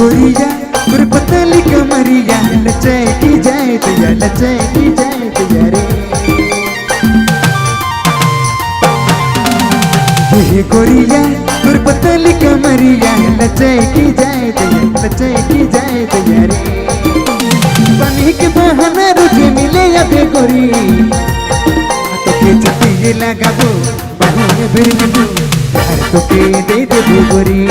गोरिया गुर पतली कमरिया लचाए की जाए दिया लचाए की जाए दिया रे। ये गोरिया गुर पतली कमरिया लचाए की जाए दिया लचाए की जाए दिया रे। पानी के बहाना रुझे मिले या बेगोरी तो के छतिए लगाबो बाहों में भर लेबो प्यार तो के दे देबो गोरी।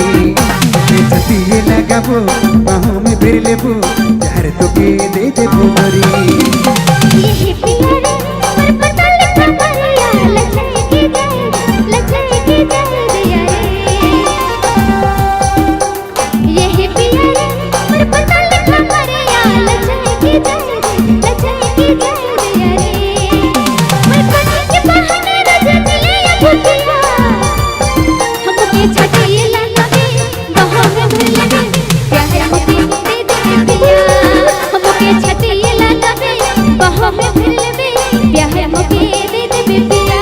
छतिए लगाबो बाहों में भर लेबो प्यार तो के दे देबो गोरी। ये प्यारे पर पतली कमरिया लचाए की जाए दिया रे। ये प्यारे पर पतली कमरिया लचाए की जाए दिया रे। मैं पानी के बहाने रोज मिले या भूतिया हमके छतिए लगाबे बाहों में भर लेबे प्यार हमके दे दे पिया। हमके छतिए लगाबे बाहों में भर लेबे प्यार हमके दे दे पिया।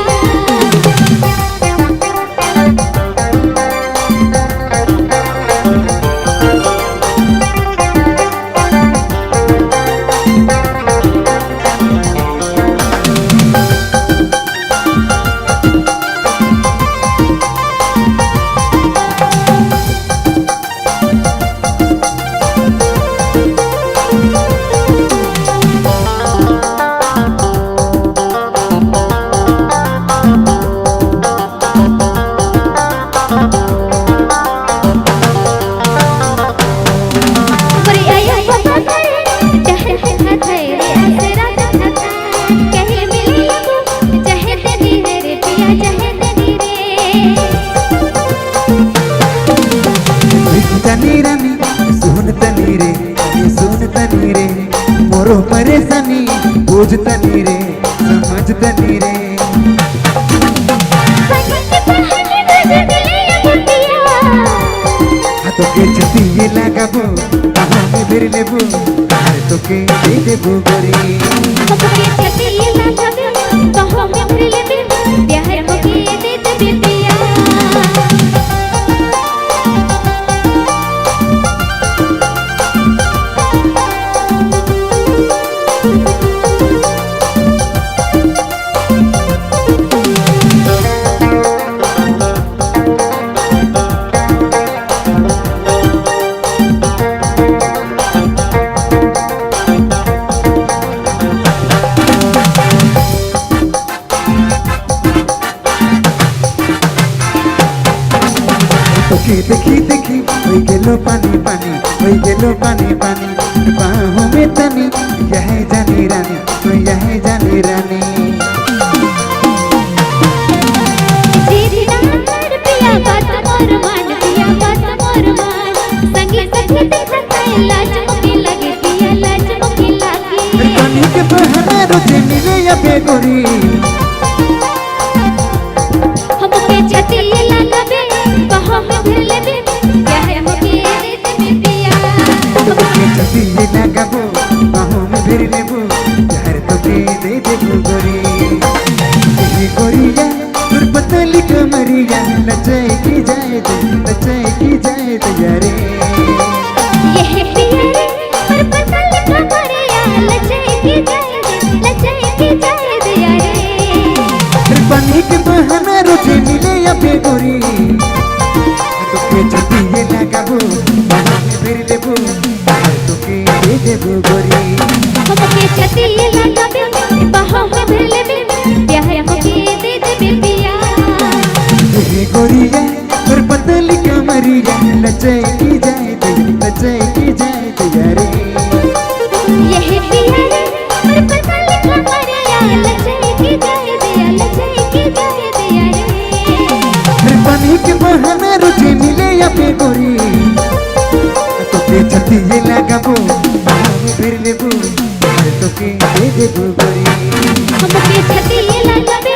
तनी रानी सुन तनी रे मोरो परेशानी बुझ तनी रे समझ तनी रे। तो के छतिए लगाबो बाहों में भर लेबो प्यार तो के दे देबो गोरी। हमके छतिए लगाबे बाहों में भर लेबे प्यार हमके दे दे पिया। तोके देखी देखी होई गेलो पानी पानी होई गेलो पानी पानी बाहों में तनी यह जानी रानी तो यह जानी रानी। तेरी नाम पिया बात मोर मान पिया बात मोर मान संगी सखी देखते लाज मुके लगे पिया लाज मुके लगे। पानी के बहाना रोजे मिले या बेगोरी हमके छतिए लगाबे बाहों में भर लेबे प्यार हमके दे दे पिया। हमके छतिए लगाबो बाहों में भर लेबो प्यार तो के दे देबो गोरी। ये गोरिया गुर पतली कमरिया लचाए की जाए दिया रे। ये प्यारे पर पतली कमरिया लचाए की जाए दिया रे। पानी के बहाना रोजे मिले या बेगोरी तो के छतिए लगाबो बाहों में भर लेबो प्यार तो के दे देबो गोरी। हमके छतिए लगाबे बाहों में भर लेबे प्यार हमके दे दे पिया। ये गोरिया गुर पतली कमरिया लचाए की जाए दिया रे। ये प्यारे पर पतली कमरिया लचाए की जाए दिया रे। पानी के बहाना रुझे मिले या बेगोरी तो के छतिए लगाबो बाहों में भर लेबो प्यार तो के दे देबो गोरी। हमके छतिए लगाबे